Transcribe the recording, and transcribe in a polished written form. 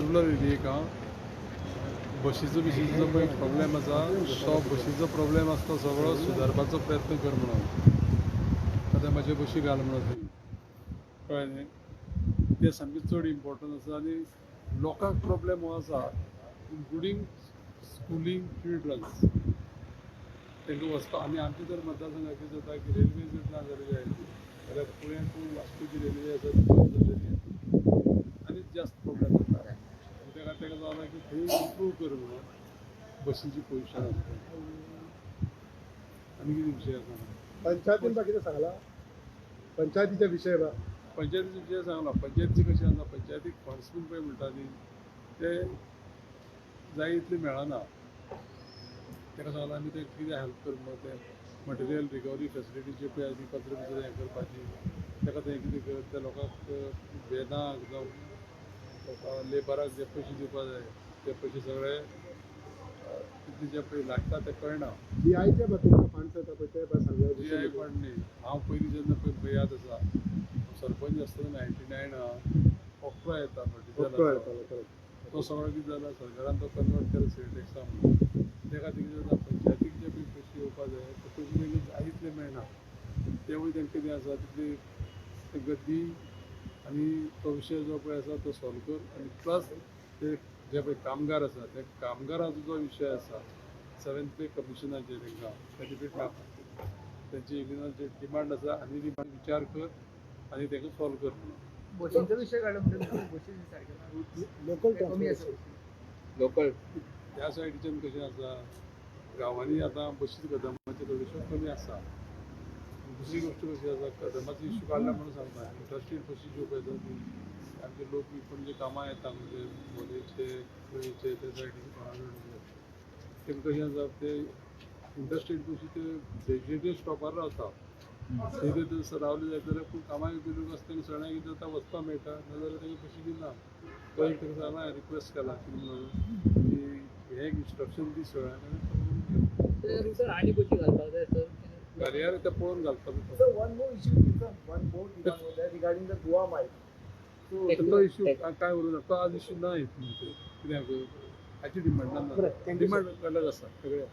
Regularly का बशीचो बिशीचो पळय problem आसा तो बशीचो प्रॉब्लेम आसा तो सगळो सुदारपाचो प्रयत्न कर म्हणून आतां म्हाजे बशी घाल म्हणून कळ्ळें न्ही तें सामकें चड इम्पॉर्टंट आसा आनी लोकांक प्रॉब्लेम हो आसा इन्क्लुडींग स्कुलींग चिल्ड्रन्स तांकां वचपाक आनी आमच्या जर मतदारसंघात कितें जाता की रेल्वे जर ना जाल्यार जाय जाल्यार पुण्याक वास्कोची रेल्वे आसा ती बंद जातली आनी जास्त प्रॉब्लेम जाता ताका ताका जाला की थंय इम्प्रूव कर म्हणून बसीची पोजिशन आसता आनी कितें विशय आसा पंचायतीन बाकी सांगला पंचायतीच्या विशय बा पंचायतीचो विशय सांगला पंचायतीचे कशें आसा पंचायतीक फंड्स बीन पळय म्हणटा न्ही ते जाय इतले मेळना ताका सांगला आमी ते कितें हेल्प कर म्हणून ते मटेरियल रिकवरी फेसिलिटीचे पळय आनी कचरो बिचरो हें करपाची ताका थंय कितें कर त्या लोकांक वेदांक जावं लेबराक जे पयशे दिवपा जाय ते पयशे सगळे कितें जे पळय लागता ते कळना जीआयचे बा तुमकां फंड्स येता पळय ते बा सांगले जीआय फंड न्ही हांव पयलीं जेन्ना पळय याद आसा सरपंच आसतना 99 ऑक्टो येता मटेरियल तो सगळो कितें जाला सरकारान तो कन्वर्ट केलो सेल टॅक्सा म्हणून त्या खातीर कितें जाता पंचायतीक जे पळय पयशे येवपा जाय ते पयशे तांकां जाय तितले मेळना तेवूय तांकां कितें आसा तितली ते गद्दी आनी तो विशय जो पळय आसा तो सॉल्व कर आनी प्लस ते जे पळय कामगार आसा त्या कामगाराचो जो विशय आसा 7th पे कमिशनाचे तांकां बेनिफीट मेळटा तेंची युनियनाचे डिमांड आसा आनी विचार कर आनी ताका सॉल्व कर म्हणून बशींचो विशय काडला म्हणजे बशी सारके लोकल कमी आसा लोकल त्या सायडीच्यान कशें आसा गांवांनी आतां बशी कदंबाचे थोड्योश्यो कमी आसा दुसरी गोश्ट कशी आसा कदंबाचो इश्यू काडला म्हणून सांगता इंडस्ट्रीयल बशी ज्यो पळय ती आमचे लोक पणजे कामां येता म्हणजे मोलेचे गोंयचे ते सायडीचे कोणाकडेन तेंकां कशें आसा ते इंडस्ट्रीयल बशी ते डेजिग्नेटेड स्टॉपार रावता थंय ते रावले जाय जाल्यार पूण कामाक बी लोक आसता तेंकां सगळ्यांक कितें जाता वचपाक मेळटा नाजाल्यार तांकां बशी दिना तो एक ताका सांगला रिक्वेस्ट केला की म्हणून की हे इन्स्ट्रक्शन दी सगळ्यांक आनी बशी घालपाक जाय सर कार्यार ते पळोवन घालपाक So one more issue is one more demand was there regarding the Goa mine. तो इश्यू काय उरूं ना तो आज इश्यू ना कित्याक हाची डिमांड ना डिमांड अलग आसा सगळ्या